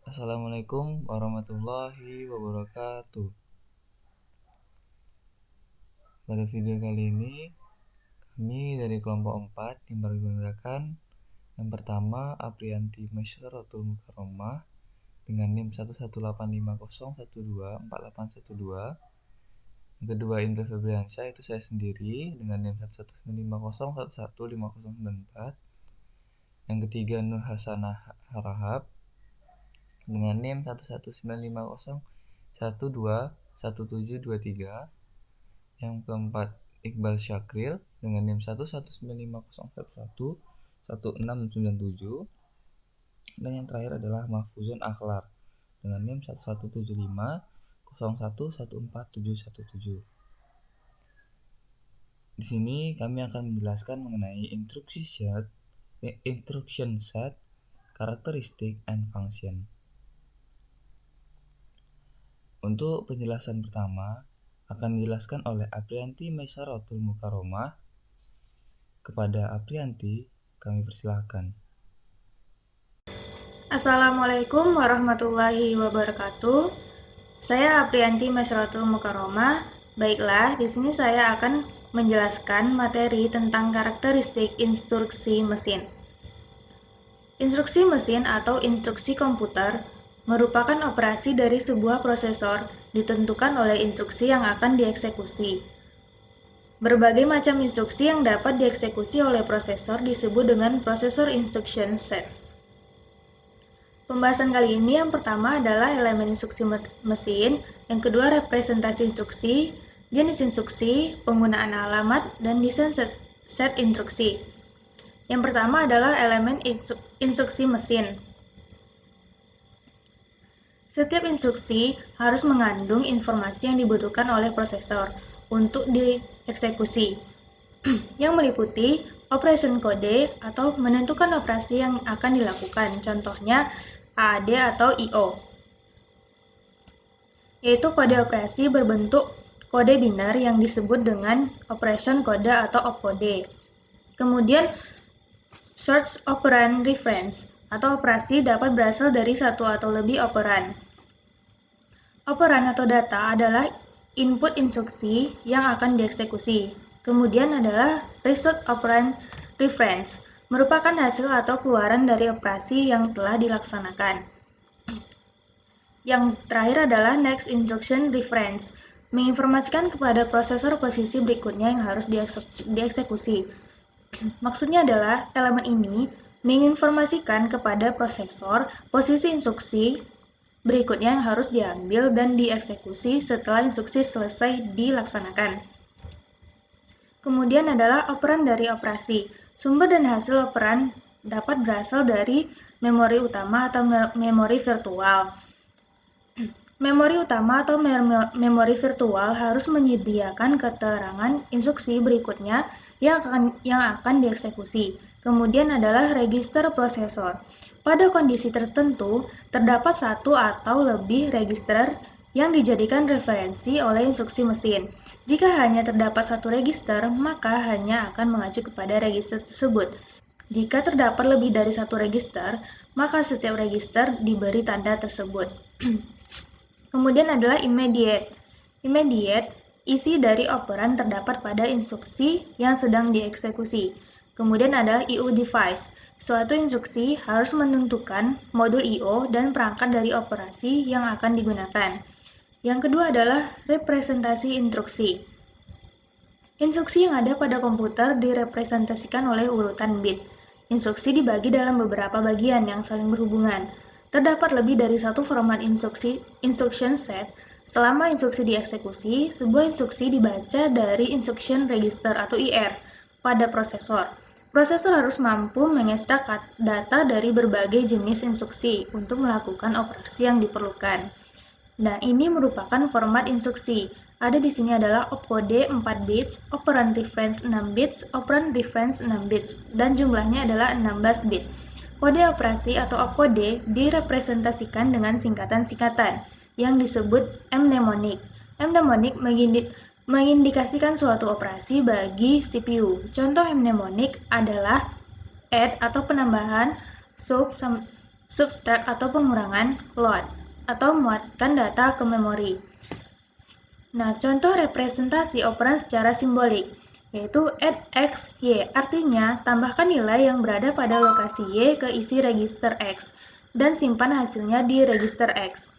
Assalamualaikum warahmatullahi wabarakatuh. Pada video kali ini, kami dari kelompok 4 yang menggunakan yang pertama Aprianti Masyaratul Mukarramah dengan NIM 11850124812. Yang kedua Indra Febriansyah, itu saya sendiri dengan NIM 11501115094. Yang ketiga Nur Hasanah Harahap dengan NIM 11950121723. Yang keempat Iqbal Syakril dengan NIM 11950111697. Dan yang terakhir adalah Mahfuzun Akhlar dengan NIM 11750114717. Di sini kami akan menjelaskan mengenai instruction set, karakteristik, and function. Untuk penjelasan pertama akan dijelaskan oleh Aprianti Masyaratul Mukarramah. Kepada Aprianti, kami persilahkan. Assalamualaikum warahmatullahi wabarakatuh. Saya Aprianti Masyaratul Mukarramah. Baiklah, di sini saya akan menjelaskan materi tentang karakteristik instruksi mesin. Instruksi mesin atau instruksi komputer merupakan operasi dari sebuah prosesor ditentukan oleh instruksi yang akan dieksekusi. Berbagai macam instruksi yang dapat dieksekusi oleh prosesor disebut dengan processor instruction set. Pembahasan kali ini yang pertama adalah elemen instruksi mesin, yang kedua representasi instruksi, jenis instruksi, penggunaan alamat, dan desain set instruksi. Yang pertama adalah elemen instruksi mesin. Setiap instruksi harus mengandung informasi yang dibutuhkan oleh prosesor untuk dieksekusi, yang meliputi operation kode atau menentukan operasi yang akan dilakukan, contohnya AAD atau I/O, yaitu kode operasi berbentuk kode biner yang disebut dengan operation kode atau opkode. Kemudian search operand reference atau operasi dapat berasal dari satu atau lebih operan. Operan atau data adalah input instruksi yang akan dieksekusi. Kemudian adalah result operand reference, merupakan hasil atau keluaran dari operasi yang telah dilaksanakan. Yang terakhir adalah next instruction reference, menginformasikan kepada prosesor posisi berikutnya yang harus dieksekusi. Maksudnya adalah elemen ini menginformasikan kepada prosesor posisi instruksi berikutnya yang harus diambil dan dieksekusi setelah instruksi selesai dilaksanakan. Kemudian adalah operan dari operasi. Sumber dan hasil operan dapat berasal dari memori utama atau memori virtual. Memori utama atau memori virtual harus menyediakan keterangan instruksi berikutnya yang akan dieksekusi. Kemudian adalah register prosesor. Pada kondisi tertentu, terdapat satu atau lebih register yang dijadikan referensi oleh instruksi mesin. Jika hanya terdapat satu register, maka hanya akan mengacu kepada register tersebut. Jika terdapat lebih dari satu register, maka setiap register diberi tanda tersebut. Kemudian adalah immediate. Immediate, isi dari operan terdapat pada instruksi yang sedang dieksekusi. Kemudian ada I/O device. Suatu instruksi harus menentukan modul I/O dan perangkat dari operasi yang akan digunakan. Yang kedua adalah representasi instruksi. Instruksi yang ada pada komputer direpresentasikan oleh urutan bit. Instruksi dibagi dalam beberapa bagian yang saling berhubungan. Terdapat lebih dari satu format instruction set. Selama instruksi dieksekusi, sebuah instruksi dibaca dari instruction register atau IR pada prosesor. Prosesor harus mampu mengekstrak data dari berbagai jenis instruksi untuk melakukan operasi yang diperlukan. Nah, ini merupakan format instruksi. Ada di sini adalah opkode 4 bits, operand reference 6 bits, operand reference 6 bits, dan jumlahnya adalah 16 bit. Kode operasi atau opkode direpresentasikan dengan singkatan-singkatan yang disebut mnemonic. Mnemonic mengindikasikan suatu operasi bagi CPU. Contoh mnemonic adalah add atau penambahan, sub subtract atau pengurangan, load, atau muatkan data ke memori. Nah, contoh representasi operan secara simbolik, yaitu add x, y, artinya tambahkan nilai yang berada pada lokasi y ke isi register x, dan simpan hasilnya di register x.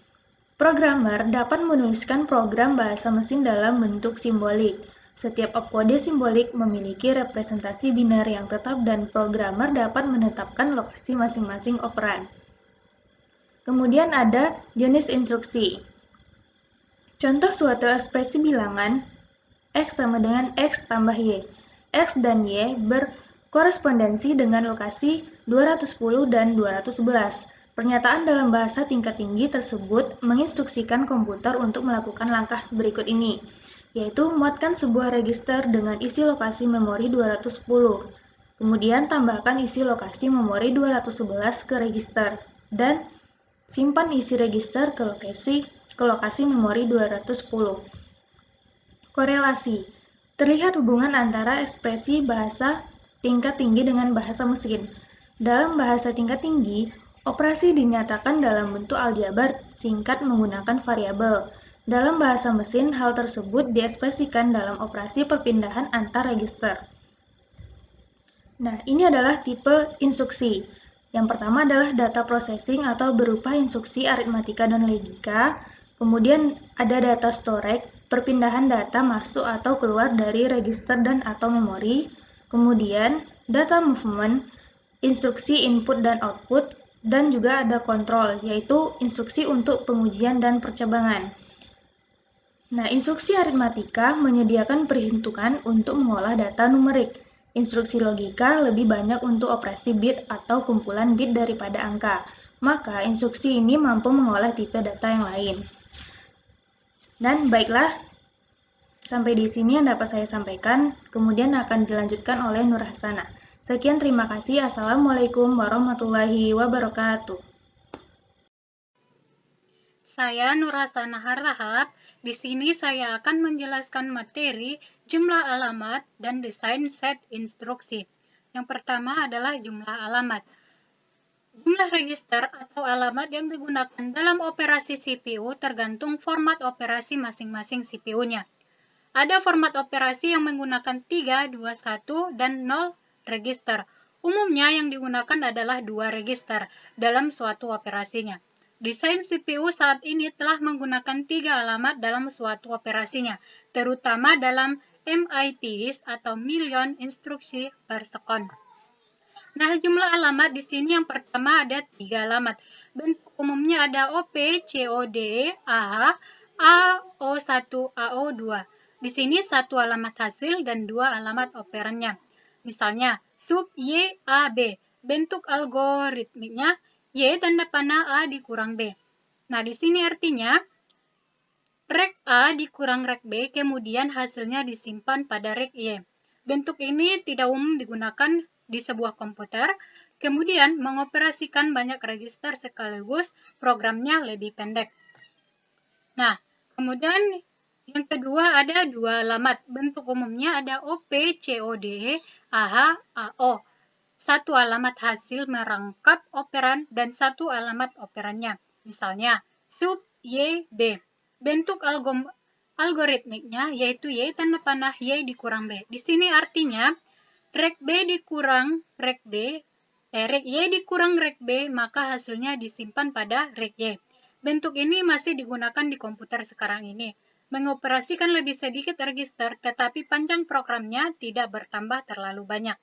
Programmer dapat menuliskan program bahasa mesin dalam bentuk simbolik. Setiap opkode simbolik memiliki representasi biner yang tetap dan programmer dapat menetapkan lokasi masing-masing operan. Kemudian ada jenis instruksi. Contoh suatu ekspresi bilangan, X sama dengan X tambah Y. X dan Y berkorespondensi dengan lokasi 210 dan 211. Pernyataan dalam bahasa tingkat tinggi tersebut menginstruksikan komputer untuk melakukan langkah berikut ini, yaitu muatkan sebuah register dengan isi lokasi memori 210. Kemudian tambahkan isi lokasi memori 211 ke register, dan simpan isi register ke lokasi memori 210. Korelasi. Terlihat hubungan antara ekspresi bahasa tingkat tinggi dengan bahasa mesin. Dalam bahasa tingkat tinggi, operasi dinyatakan dalam bentuk aljabar singkat menggunakan variabel. Dalam bahasa mesin, hal tersebut diekspresikan dalam operasi perpindahan antar register. Nah, ini adalah tipe instruksi. Yang pertama adalah data processing atau berupa instruksi aritmatika dan logika. Kemudian ada data storage, perpindahan data masuk atau keluar dari register dan atau memori. Kemudian data movement, instruksi input dan output, dan juga ada control, yaitu instruksi untuk pengujian dan percabangan. Nah, instruksi aritmatika menyediakan perhitungan untuk mengolah data numerik. Instruksi logika lebih banyak untuk operasi bit atau kumpulan bit daripada angka. Maka, instruksi ini mampu mengolah tipe data yang lain. Dan baiklah, sampai di sini yang dapat saya sampaikan, kemudian akan dilanjutkan oleh Nur Hasana. Sekian, terima kasih. Assalamualaikum warahmatullahi wabarakatuh. Saya Nur Hasanah Hartahap. Di sini saya akan menjelaskan materi jumlah alamat dan desain set instruksi. Yang pertama adalah jumlah alamat. Jumlah register atau alamat yang digunakan dalam operasi CPU tergantung format operasi masing-masing CPU-nya. Ada format operasi yang menggunakan 3, 2, 1, dan 0 register. Umumnya yang digunakan adalah 2 register dalam suatu operasinya. Desain CPU saat ini telah menggunakan 3 alamat dalam suatu operasinya, terutama dalam MIPS atau Million Instruksi per Second. Nah, jumlah alamat di sini yang pertama ada 3 alamat. Bentuk umumnya ada OP, COD, AH, AO1, AO2. Di sini 1 alamat hasil dan 2 alamat operannya. Misalnya, sub Y, A, B. Bentuk algoritmiknya Y tanda panah A dikurang B. Nah, di sini artinya rek A dikurang rek B, kemudian hasilnya disimpan pada rek Y. Bentuk ini tidak umum digunakan di sebuah komputer, kemudian mengoperasikan banyak register sekaligus, programnya lebih pendek. Nah, kemudian yang kedua ada 2 alamat. Bentuk umumnya ada OP, COD, AH, AO. 1 alamat hasil merangkap operan dan 1 alamat operannya. Misalnya, sub Y, B. Bentuk algoritmiknya yaitu Y tanda panah Y dikurang B. Di sini artinya, rek B dikurang rek B, rek Y dikurang rek B, maka hasilnya disimpan pada rek Y. Bentuk ini masih digunakan di komputer sekarang ini. Mengoperasikan lebih sedikit register, tetapi panjang programnya tidak bertambah terlalu banyak.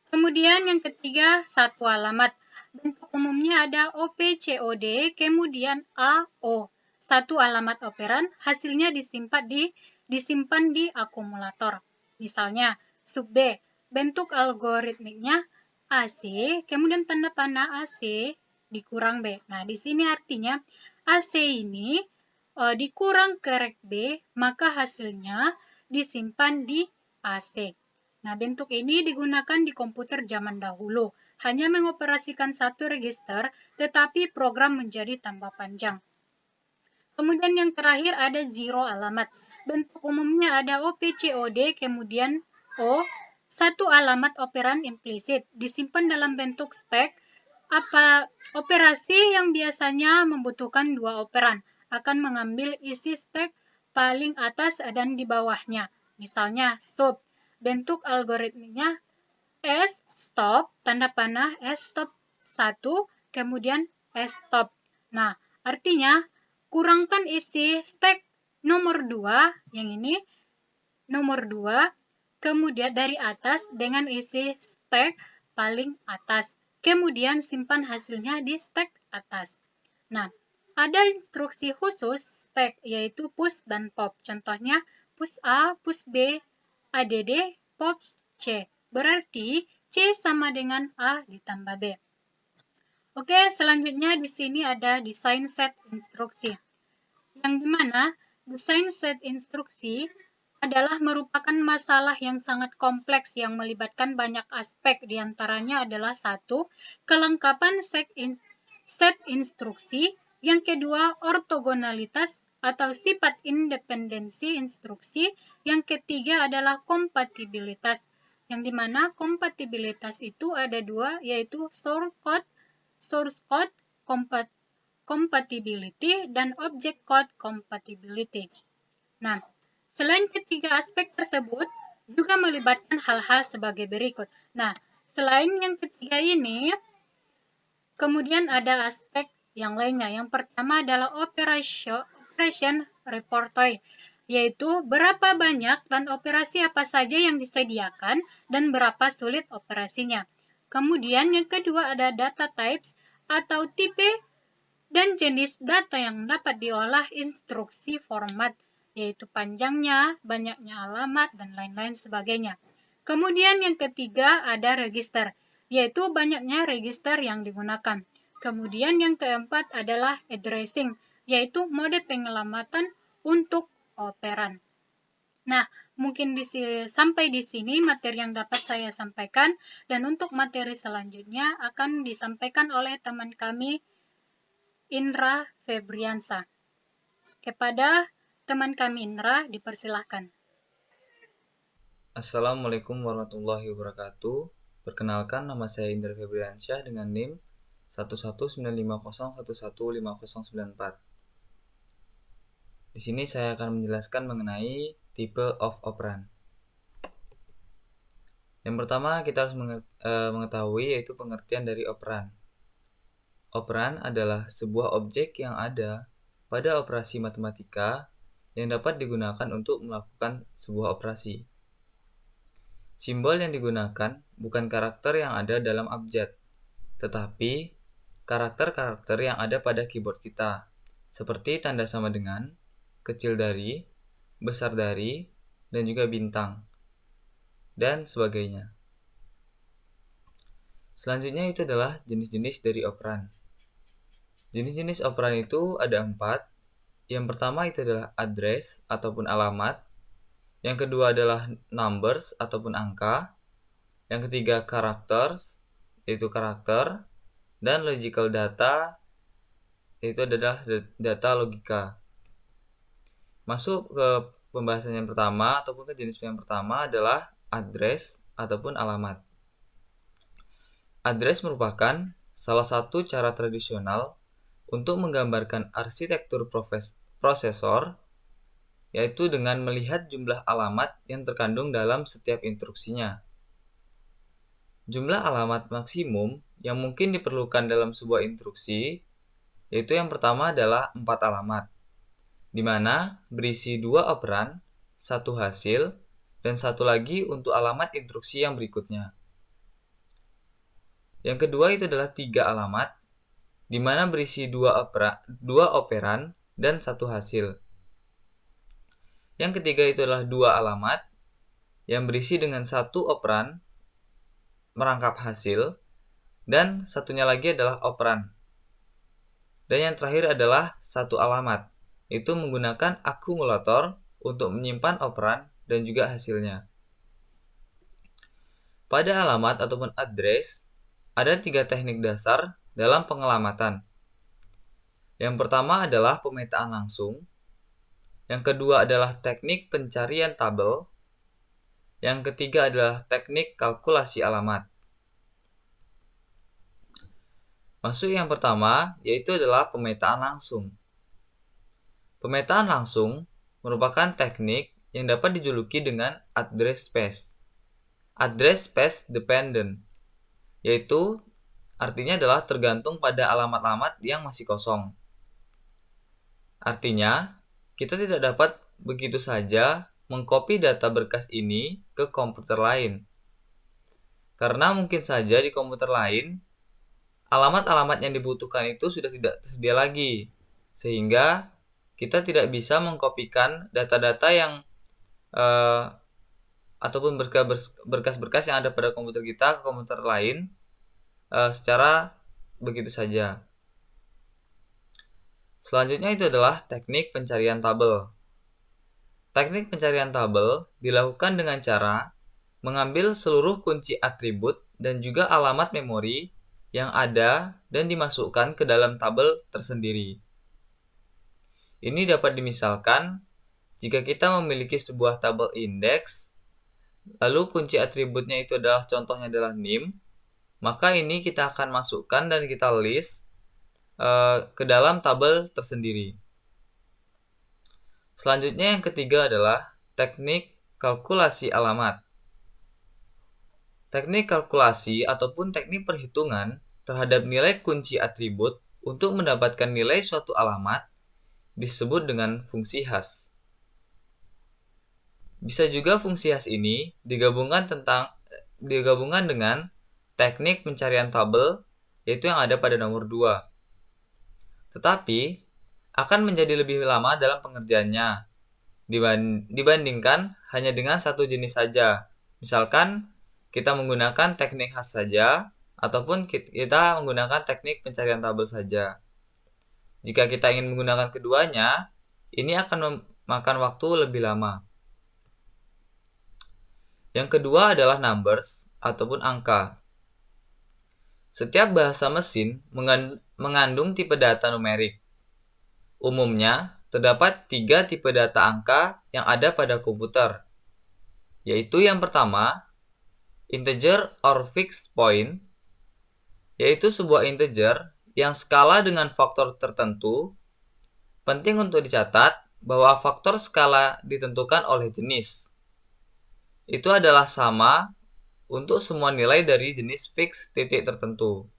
Kemudian yang ketiga, 1 alamat. Bentuk umumnya ada OP, COD, kemudian AO. 1 alamat operan, hasilnya disimpan di akumulator. Misalnya, sub B. Bentuk algoritmiknya AC, kemudian tanda panah AC dikurang B. Nah, di sini artinya AC ini dikurang ke rek B, maka hasilnya disimpan di AC. Nah, bentuk ini digunakan di komputer zaman dahulu. Hanya mengoperasikan 1 register, tetapi program menjadi tambah panjang. Kemudian yang terakhir ada 0 alamat. Bentuk umumnya ada OP, COD, kemudian O. 1 alamat operan implisit, disimpan dalam bentuk stack, Operasi yang biasanya membutuhkan dua operan akan mengambil isi stek paling atas dan di bawahnya. Misalnya sub. Bentuk algoritmnya S stop, tanda panah S stop 1, kemudian S stop. Nah, artinya kurangkan isi stek nomor 2, yang ini nomor 2, kemudian dari atas dengan isi stek paling atas. Kemudian simpan hasilnya di stek atas. Nah, ada instruksi khusus stek yaitu push dan pop. Contohnya push A, push B, add, pop C. Berarti C sama dengan A ditambah B. Oke, selanjutnya di sini ada desain set instruksi. Yang dimana desain set instruksi adalah merupakan masalah yang sangat kompleks yang melibatkan banyak aspek, diantaranya adalah satu, kelengkapan set instruksi, yang kedua, ortogonalitas atau sifat independensi instruksi, yang ketiga adalah kompatibilitas, yang dimana kompatibilitas itu ada dua, yaitu source code compatibility dan object code compatibility. Nah, selain ketiga aspek tersebut, juga melibatkan hal-hal sebagai berikut. Nah, selain yang ketiga ini, kemudian ada aspek yang lainnya. Yang pertama adalah operation repertoire, yaitu berapa banyak dan operasi apa saja yang disediakan dan berapa sulit operasinya. Kemudian yang kedua ada data types atau tipe dan jenis data yang dapat diolah instruksi format, yaitu panjangnya, banyaknya alamat, dan lain-lain sebagainya. Kemudian yang ketiga ada register, yaitu banyaknya register yang digunakan. Kemudian yang keempat adalah addressing, yaitu mode penyelamatan untuk operan. Nah, mungkin sampai di sini materi yang dapat saya sampaikan, dan untuk materi selanjutnya akan disampaikan oleh teman kami, Indra Febriansa. Kepada teman kami Indra, dipersilahkan. Assalamualaikum warahmatullahi wabarakatuh. Perkenalkan, nama saya Indra Febriansyah dengan NIM 11950111594. Di sini saya akan menjelaskan mengenai type of operand. Yang pertama kita harus mengetahui yaitu pengertian dari operand. Operand adalah sebuah objek yang ada pada operasi matematika yang dapat digunakan untuk melakukan sebuah operasi. Simbol yang digunakan bukan karakter yang ada dalam abjad, tetapi karakter-karakter yang ada pada keyboard kita, seperti tanda sama dengan, kecil dari, besar dari, dan juga bintang, dan sebagainya. Selanjutnya itu adalah jenis-jenis dari operand. Jenis-jenis operand itu ada 4. Yang pertama itu adalah address ataupun alamat. Yang kedua adalah numbers ataupun angka. Yang ketiga characters, yaitu karakter. Dan logical data, yaitu adalah data logika. Masuk ke pembahasan yang pertama ataupun ke jenis yang pertama adalah address ataupun alamat. Address merupakan salah satu cara tradisional untuk menggambarkan arsitektur prosesor, yaitu dengan melihat jumlah alamat yang terkandung dalam setiap instruksinya. Jumlah alamat maksimum yang mungkin diperlukan dalam sebuah instruksi, yaitu yang pertama adalah 4 alamat, di mana berisi 2 operan, 1 hasil, dan 1 lagi untuk alamat instruksi yang berikutnya. Yang kedua itu adalah 3 alamat, di mana berisi 2 operan dan 1 hasil. Yang ketiga itu adalah 2 alamat, yang berisi dengan 1 operan merangkap hasil, dan satunya lagi adalah operan. Dan yang terakhir adalah 1 alamat, itu menggunakan akumulator untuk menyimpan operan dan juga hasilnya. Pada alamat ataupun address, ada 3 teknik dasar dalam pengelamatan. Yang pertama adalah pemetaan langsung. Yang kedua adalah teknik pencarian tabel. Yang ketiga adalah teknik kalkulasi alamat. Masuk yang pertama, yaitu adalah pemetaan langsung. Pemetaan langsung merupakan teknik yang dapat dijuluki dengan address space. Address space dependent, yaitu artinya adalah tergantung pada alamat-alamat yang masih kosong. Artinya, kita tidak dapat begitu saja mengcopy data berkas ini ke komputer lain. Karena mungkin saja di komputer lain, alamat-alamat yang dibutuhkan itu sudah tidak tersedia lagi, sehingga kita tidak bisa mengkopikan data-data yang ataupun berkas-berkas yang ada pada komputer kita ke komputer lain secara begitu saja. Selanjutnya itu adalah teknik pencarian tabel. Teknik pencarian tabel dilakukan dengan cara mengambil seluruh kunci atribut dan juga alamat memori yang ada dan dimasukkan ke dalam tabel tersendiri. Ini dapat dimisalkan jika kita memiliki sebuah tabel indeks, lalu kunci atributnya itu adalah contohnya adalah name, maka ini kita akan masukkan dan kita list ke dalam tabel tersendiri. Selanjutnya yang ketiga adalah teknik kalkulasi alamat. Teknik kalkulasi ataupun teknik perhitungan terhadap nilai kunci atribut untuk mendapatkan nilai suatu alamat disebut dengan fungsi hash. Bisa juga fungsi hash ini digabungkan dengan teknik pencarian tabel, yaitu yang ada pada nomor 2. Tetapi akan menjadi lebih lama dalam pengerjaannya dibandingkan hanya dengan satu jenis saja. Misalkan kita menggunakan teknik hash saja ataupun kita menggunakan teknik pencarian tabel saja. Jika kita ingin menggunakan keduanya, ini akan memakan waktu lebih lama. Yang kedua adalah numbers ataupun angka. Setiap bahasa mesin mengandung tipe data numerik. Umumnya, terdapat 3 tipe data angka yang ada pada komputer, yaitu yang pertama, integer or fixed point, yaitu sebuah integer yang skala dengan faktor tertentu. Penting untuk dicatat bahwa faktor skala ditentukan oleh jenis. Itu adalah sama untuk semua nilai dari jenis fix titik tertentu.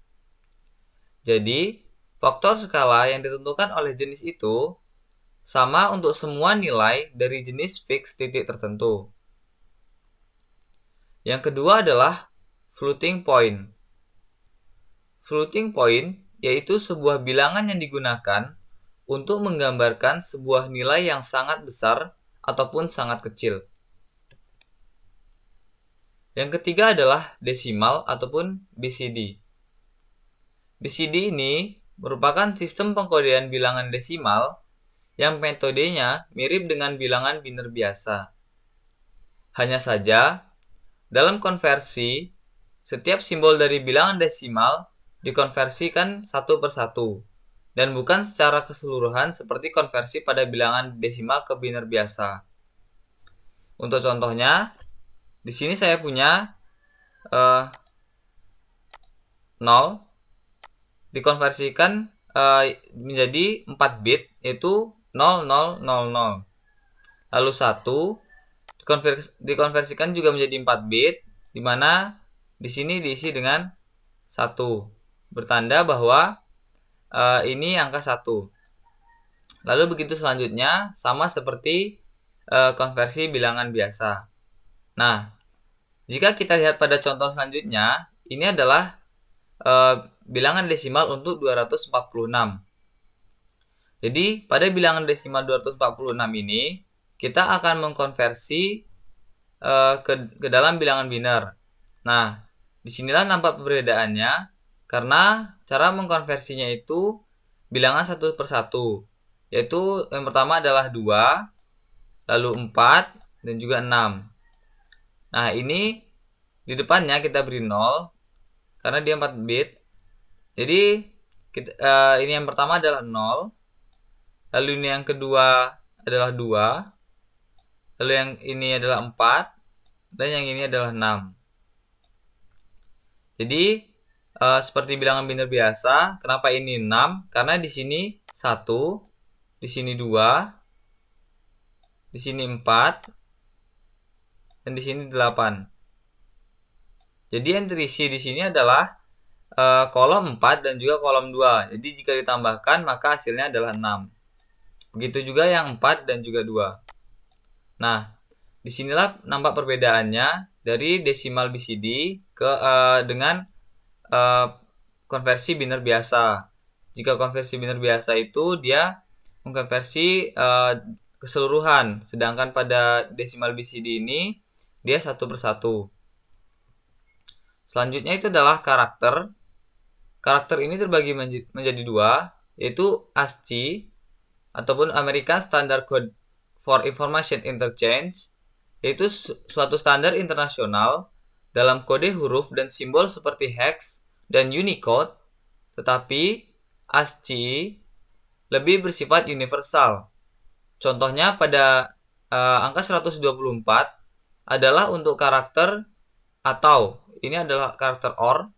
Jadi, faktor skala yang ditentukan oleh jenis itu sama untuk semua nilai dari jenis fix titik tertentu. Yang kedua adalah floating point. Floating point yaitu sebuah bilangan yang digunakan untuk menggambarkan sebuah nilai yang sangat besar ataupun sangat kecil. Yang ketiga adalah desimal ataupun BCD. BCD ini merupakan sistem pengkodean bilangan desimal yang metodenya mirip dengan bilangan biner biasa. Hanya saja, dalam konversi, setiap simbol dari bilangan desimal dikonversikan satu persatu, dan bukan secara keseluruhan seperti konversi pada bilangan desimal ke biner biasa. Untuk contohnya, di sini saya punya 0 dikonversikan menjadi 4 bit, yaitu 0000. Lalu 1 dikonversikan juga menjadi 4 bit, di mana di sini diisi dengan 1. Bertanda bahwa ini angka 1. Lalu begitu selanjutnya, sama seperti konversi bilangan biasa. Nah, jika kita lihat pada contoh selanjutnya, ini adalah bilangan desimal untuk 246. Jadi, pada bilangan desimal 246 ini, kita akan mengkonversi ke dalam bilangan biner. Nah, disinilah nampak perbedaannya, karena cara mengkonversinya itu bilangan satu persatu, yaitu yang pertama adalah 2, lalu 4, dan juga 6. Nah, ini di depannya kita beri 0, karena dia 4 bit. Jadi, ini yang pertama adalah 0, lalu ini yang kedua adalah 2, lalu yang ini adalah 4, dan yang ini adalah 6. Jadi, seperti bilangan biner biasa. Kenapa ini 6? Karena di sini 1, di sini 2, di sini 4, dan di sini 8. Jadi yang terisi di sini adalah kolom 4 dan juga kolom 2. Jadi jika ditambahkan maka hasilnya adalah 6. Begitu juga yang 4 dan juga 2. Nah, disinilah nampak perbedaannya dari desimal BCD dengan konversi biner biasa. Jika konversi biner biasa itu dia mengkonversi keseluruhan, sedangkan pada desimal BCD ini dia satu persatu. Selanjutnya itu adalah karakter. Karakter ini terbagi menjadi dua, yaitu ASCII ataupun American Standard Code for Information Interchange, yaitu suatu standar internasional dalam kode huruf dan simbol seperti hex dan Unicode, tetapi ASCII lebih bersifat universal. Contohnya pada angka 124 adalah untuk karakter atau ini adalah karakter OR.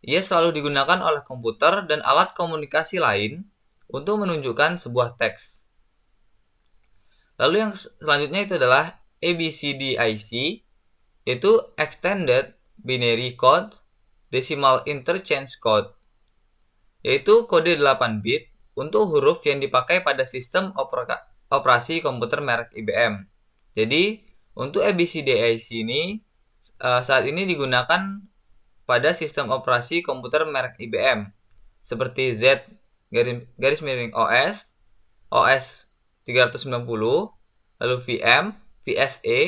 Ia selalu digunakan oleh komputer dan alat komunikasi lain untuk menunjukkan sebuah teks. Lalu yang selanjutnya itu adalah ABCDIC, yaitu Extended Binary Code Decimal Interchange Code, yaitu kode 8 bit untuk huruf yang dipakai pada sistem operasi komputer merek IBM. Jadi, untuk ABCDIC ini saat ini digunakan pada sistem operasi komputer merek IBM seperti Z garis miring OS, OS 390, lalu VM, VSE,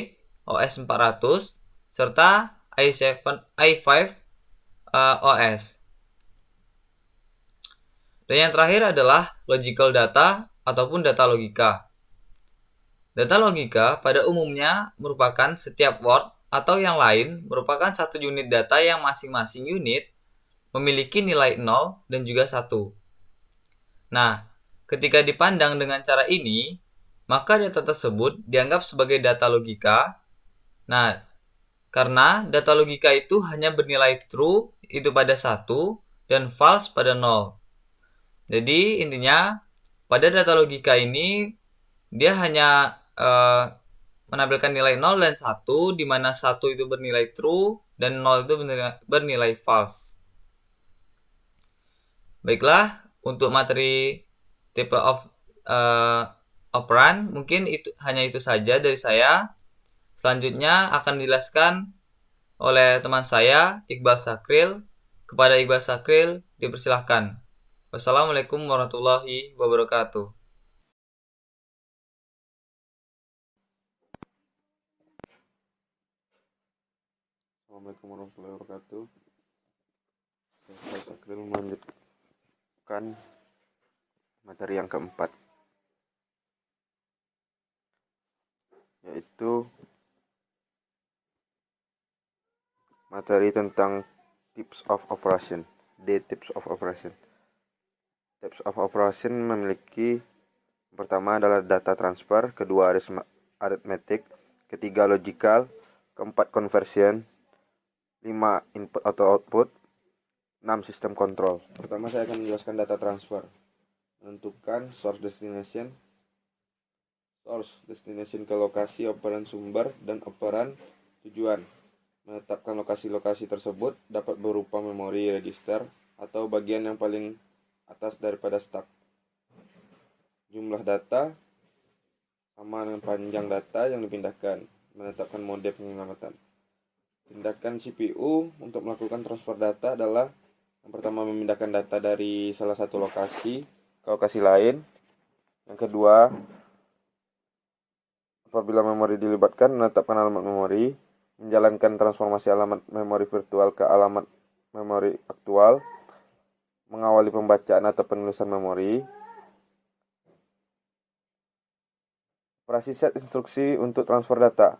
OS 400, serta i5 OS. Dan yang terakhir adalah logical data ataupun data logika. Data logika pada umumnya merupakan setiap word atau yang lain merupakan satu unit data yang masing-masing unit memiliki nilai 0 dan juga 1. Nah, ketika dipandang dengan cara ini, maka data tersebut dianggap sebagai data logika. Nah, karena data logika itu hanya bernilai true itu pada 1 dan false pada 0. Jadi intinya pada data logika ini dia hanya menampilkan nilai 0 dan 1, di mana 1 itu bernilai true dan 0 itu bernilai false. Baiklah, untuk materi type of operand mungkin hanya itu saja dari saya. Selanjutnya akan dijelaskan oleh teman saya, Iqbal Sakril. Kepada Iqbal Sakril, dipersilahkan. Wassalamualaikum warahmatullahi wabarakatuh. Assalamualaikum warahmatullahi wabarakatuh. Saya Sakril melanjutkan materi yang keempat, yaitu materi tentang types of operation. Types of operation. Types of operation memiliki pertama adalah data transfer, kedua arithmetic, ketiga logical, keempat conversion, 5 input atau output, 6 sistem kontrol. Pertama saya akan menjelaskan data transfer. Menentukan source destination ke lokasi operan sumber dan operan tujuan. Menetapkan lokasi-lokasi tersebut dapat berupa memori register atau bagian yang paling atas daripada stack. Jumlah data sama dengan panjang data yang dipindahkan. Menetapkan mode penyelamatan. Tindakan CPU untuk melakukan transfer data adalah yang pertama memindahkan data dari salah satu lokasi ke lokasi lain. Yang kedua, apabila memori dilibatkan, menetapkan alamat memori, menjalankan transformasi alamat memori virtual ke alamat memori aktual, mengawali pembacaan atau penulisan memori. Operasi set instruksi untuk transfer data.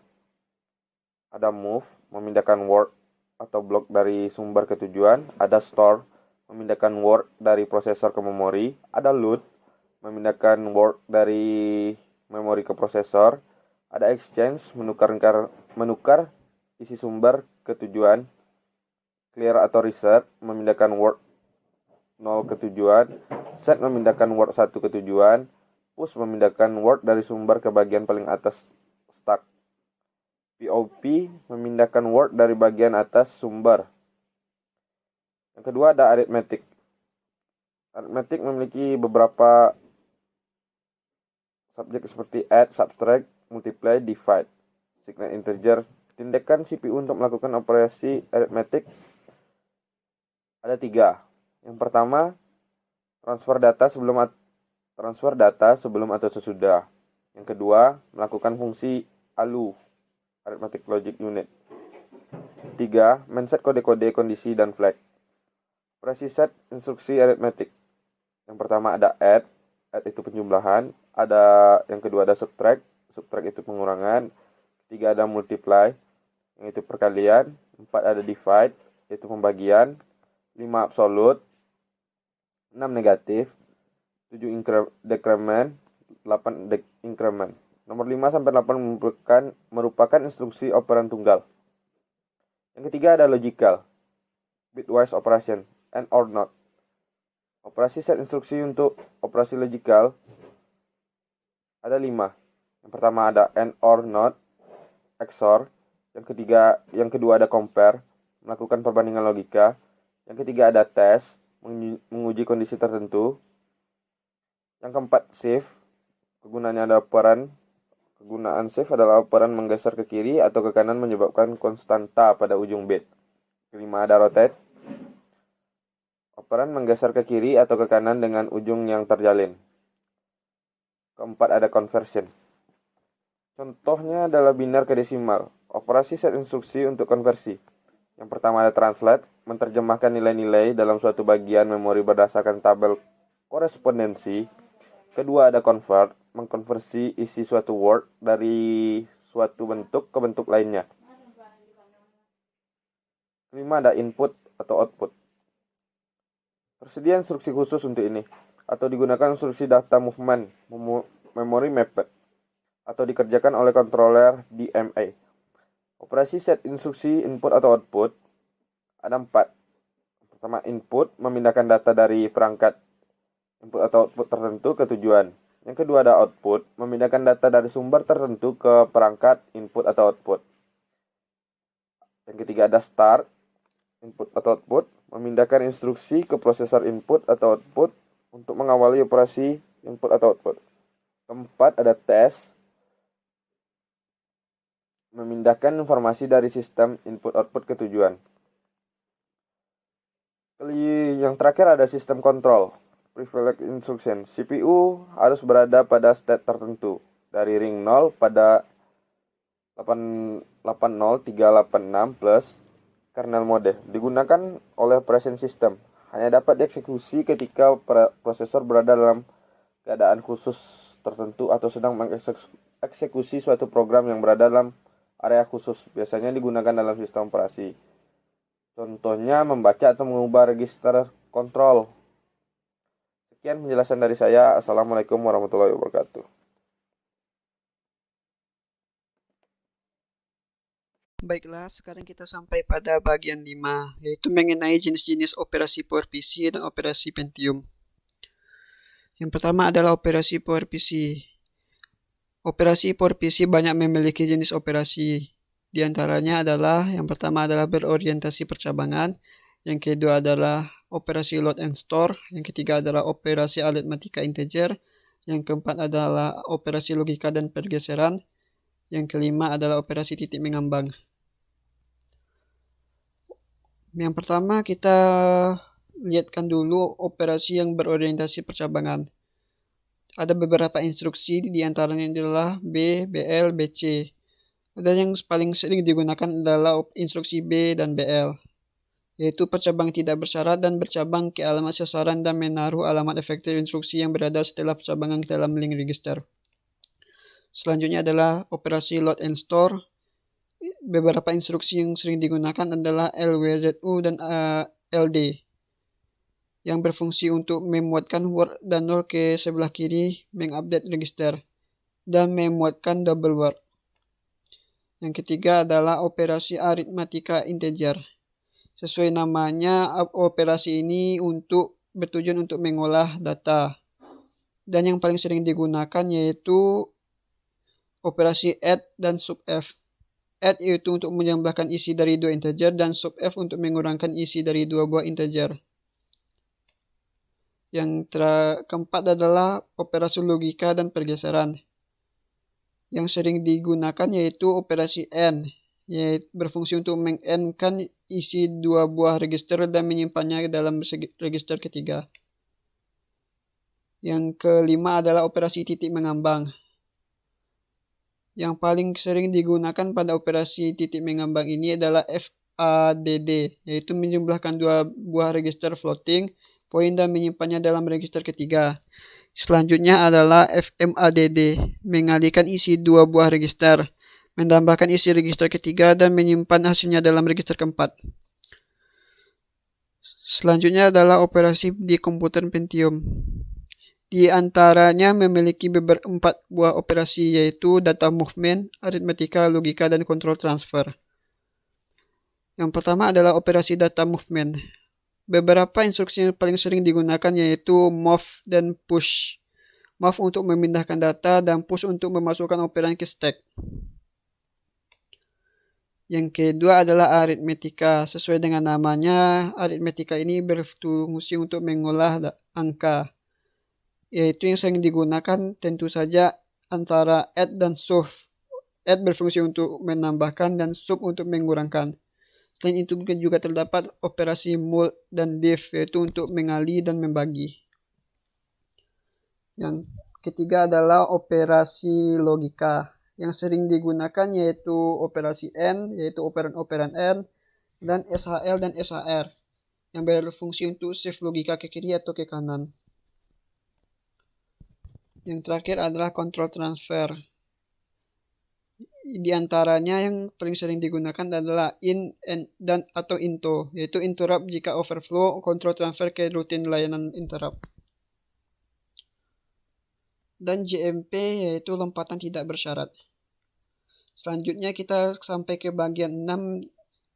Ada move, memindahkan word atau blok dari sumber ke tujuan. Ada store, memindahkan word dari prosesor ke memori. Ada load, memindahkan word dari memori ke prosesor. Ada exchange, menukar isi sumber ke tujuan. clear atau reset memindahkan word 0 ke tujuan, set memindahkan word 1 ke tujuan, push memindahkan word dari sumber ke bagian paling atas stack. POP memindahkan word dari bagian atas sumber. Yang kedua ada arithmetic. Arithmetic memiliki beberapa subjek seperti add, subtract, multiply, divide. Signal integer. Tindakan CPU untuk melakukan operasi arithmetic ada 3. Yang pertama, transfer data sebelum atau sesudah. Yang kedua, melakukan fungsi ALU, Arithmetic Logic Unit. 3. Men-set kode-kode kondisi dan flag. Operasi set instruksi arithmetic. Yang pertama ada add itu penjumlahan. Yang kedua ada subtract itu pengurangan. 3 ada multiply, yang itu perkalian. 4 ada divide, itu pembagian. 5 absolute, 6 negatif, 7 decrement, 8 increment. Nomor 5 sampai 8 merupakan instruksi operan tunggal. Yang ketiga ada logical, bitwise operation, and or not. Operasi set instruksi untuk operasi logical ada 5. Yang pertama ada and or not, XOR. Yang kedua ada compare, melakukan perbandingan logika. Yang ketiga ada test, menguji kondisi tertentu. Yang keempat shift, kegunaannya ada operan. Kegunaan shift adalah operan menggeser ke kiri atau ke kanan menyebabkan konstanta pada ujung bit. Kelima ada rotate, operan menggeser ke kiri atau ke kanan dengan ujung yang terjalin. Keempat ada conversion. Contohnya adalah binar ke desimal. Operasi set instruksi untuk konversi. Yang pertama ada translate, menerjemahkan nilai-nilai dalam suatu bagian memori berdasarkan tabel korespondensi. Kedua ada convert, mengkonversi isi suatu word dari suatu bentuk ke bentuk lainnya. Kelima ada input atau output. Tersedia instruksi khusus untuk ini, atau digunakan instruksi data movement, memory mapped, atau dikerjakan oleh controller DMA. Operasi set instruksi input atau output ada 4. Pertama, input, memindahkan data dari perangkat input atau output tertentu ke tujuan. Yang kedua ada output, memindahkan data dari sumber tertentu ke perangkat input atau output. Yang ketiga ada start, input atau output, memindahkan instruksi ke prosesor input atau output untuk mengawali operasi input atau output. Keempat ada test, memindahkan informasi dari sistem input-output ke tujuan. Yang terakhir ada sistem kontrol, privilege instruction. CPU harus berada pada state tertentu, dari ring 0 pada 80386 plus kernel mode. Digunakan oleh operation system. Hanya dapat dieksekusi ketika prosesor berada dalam keadaan khusus tertentu atau sedang mengeksekusi suatu program yang berada dalam area khusus, biasanya digunakan dalam sistem operasi. Contohnya membaca atau mengubah register kontrol. Sekian penjelasan dari saya. Assalamualaikum warahmatullahi wabarakatuh. Baiklah, sekarang kita sampai pada bagian 5, yaitu mengenai jenis-jenis operasi PowerPC dan operasi Pentium. Yang pertama adalah operasi PowerPC. Operasi PowerPC banyak memiliki jenis operasi. Di antaranya adalah, yang pertama adalah berorientasi percabangan, yang kedua adalah operasi load and store, yang ketiga adalah operasi aritmatika integer, yang keempat adalah operasi logika dan pergeseran, yang kelima adalah operasi titik mengambang. Yang pertama kita lihatkan dulu operasi yang berorientasi percabangan. Ada beberapa instruksi, di antaranya adalah B, BL, BC. Dan yang paling sering digunakan adalah instruksi B dan BL, yaitu percabang tidak bersyarat dan bercabang ke alamat sasaran dan menaruh alamat efektif instruksi yang berada setelah percabangan ke dalam link register. Selanjutnya adalah operasi load and store. Beberapa instruksi yang sering digunakan adalah LWZU dan LD, yang berfungsi untuk memuatkan word dan 0 ke sebelah kiri, mengupdate register, dan memuatkan double word. Yang ketiga adalah operasi aritmatika integer. Sesuai namanya, operasi ini bertujuan untuk mengolah data. Dan yang paling sering digunakan yaitu operasi add dan subf. Add yaitu untuk menjumlahkan isi dari dua integer dan subf untuk mengurangkan isi dari dua buah integer. Yang keempat adalah operasi logika dan pergeseran. Yang sering digunakan yaitu operasi AND, yaitu berfungsi untuk meng-AND-kan isi dua buah register dan menyimpannya dalam register ketiga. Yang kelima adalah operasi titik mengambang. Yang paling sering digunakan pada operasi titik mengambang ini adalah FADD, yaitu menjumlahkan dua buah register floating point dan menyimpannya dalam register ketiga. Selanjutnya adalah FMADD, mengalihkan isi dua buah register, menambahkan isi register ketiga dan menyimpan hasilnya dalam register keempat. Selanjutnya adalah operasi di komputer Pentium. Di antaranya memiliki empat buah operasi, yaitu data movement, aritmatika, logika, dan control transfer. Yang pertama adalah operasi data movement. Beberapa instruksi yang paling sering digunakan yaitu move dan push. Move untuk memindahkan data dan push untuk memasukkan operan ke stack. Yang kedua adalah aritmetika. Sesuai dengan namanya, aritmetika ini berfungsi untuk mengolah angka. Yaitu yang sering digunakan tentu saja antara add dan sub. Add berfungsi untuk menambahkan dan sub untuk mengurangkan. Selain itu juga terdapat operasi mul dan div, yaitu untuk mengali dan membagi. Yang ketiga adalah operasi logika. Yang sering digunakan yaitu operasi AND, yaitu operan-operan AND, dan SHL dan SHR, yang berfungsi untuk shift logika ke kiri atau ke kanan. Yang terakhir adalah control transfer. Di antaranya yang paling sering digunakan adalah in dan atau into, yaitu interrupt jika overflow, control transfer ke routine layanan interrupt. Dan JMP yaitu lompatan tidak bersyarat. Selanjutnya kita sampai ke bagian 6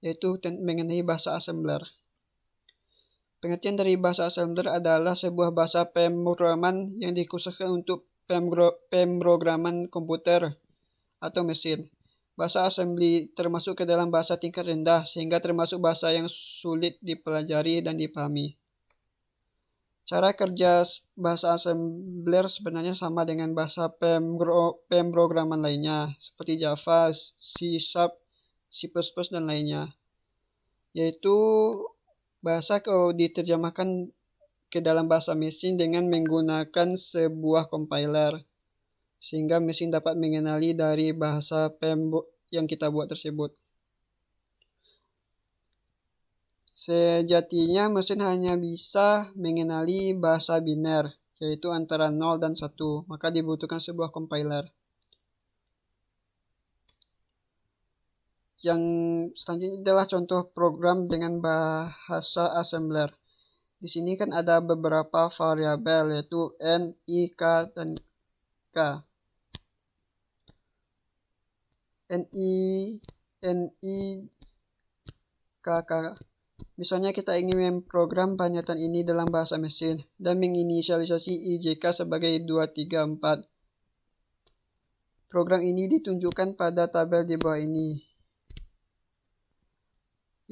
yaitu mengenai bahasa assembler. Pengertian dari bahasa assembler adalah sebuah bahasa pemrograman yang dikhususkan untuk pemrograman komputer atau mesin. Bahasa assembly termasuk ke dalam bahasa tingkat rendah sehingga termasuk bahasa yang sulit dipelajari dan dipahami. Cara kerja bahasa assembler sebenarnya sama dengan bahasa pemrograman lainnya seperti Java, C#, C++ dan lainnya. Yaitu bahasa kalau diterjemahkan ke dalam bahasa mesin dengan menggunakan sebuah compiler, sehingga mesin dapat mengenali dari bahasa yang kita buat tersebut. Sejatinya mesin hanya bisa mengenali bahasa biner, yaitu antara 0 dan 1, maka dibutuhkan sebuah compiler. Yang selanjutnya adalah contoh program dengan bahasa assembler. Di sini kan ada beberapa variabel yaitu n, i, k, dan k. Ni, k, k. Misalnya kita ingin memprogram pernyataan ini dalam bahasa mesin dan menginisialisasi IJK sebagai 234. Program ini ditunjukkan pada tabel di bawah ini.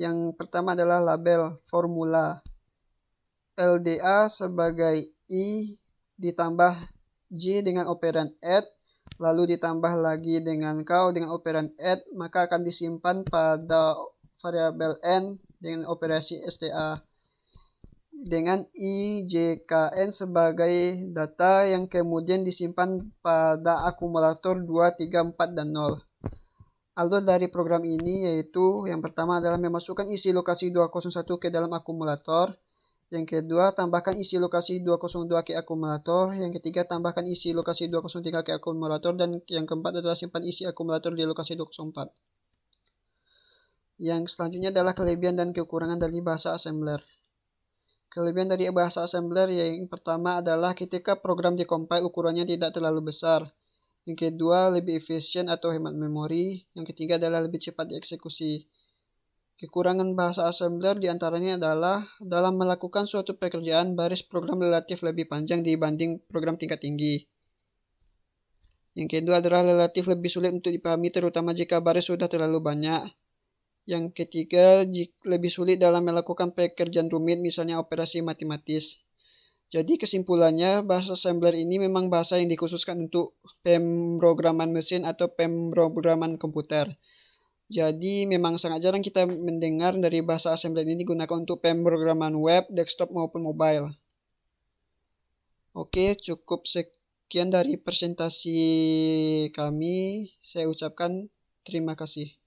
Yang pertama adalah label formula. LDA sebagai I ditambah J dengan operan add, lalu ditambah lagi dengan K dengan operan add, maka akan disimpan pada variabel N dengan operasi STA. Dengan IJKN sebagai data yang kemudian disimpan pada akumulator 2, 3, 4, dan 0. Alur dari program ini yaitu yang pertama adalah memasukkan isi lokasi 201 ke dalam akumulator. Yang kedua, tambahkan isi lokasi 202 ke akumulator. Yang ketiga, tambahkan isi lokasi 203 ke akumulator. Dan yang keempat adalah simpan isi akumulator di lokasi 204. Yang selanjutnya adalah kelebihan dan kekurangan dari bahasa assembler. Kelebihan dari bahasa assembler yang pertama adalah ketika program dikompil ukurannya tidak terlalu besar. Yang kedua, lebih efisien atau hemat memori. Yang ketiga adalah lebih cepat dieksekusi. Kekurangan bahasa assembler diantaranya adalah dalam melakukan suatu pekerjaan, baris program relatif lebih panjang dibanding program tingkat tinggi. Yang kedua adalah relatif lebih sulit untuk dipahami, terutama jika baris sudah terlalu banyak. Yang ketiga, lebih sulit dalam melakukan pekerjaan rumit, misalnya operasi matematis. Jadi kesimpulannya, bahasa assembler ini memang bahasa yang dikhususkan untuk pemrograman mesin atau pemrograman komputer. Jadi memang sangat jarang kita mendengar dari bahasa assembler ini digunakan untuk pemrograman web, desktop maupun mobile. Oke, cukup sekian dari presentasi kami. Saya ucapkan terima kasih.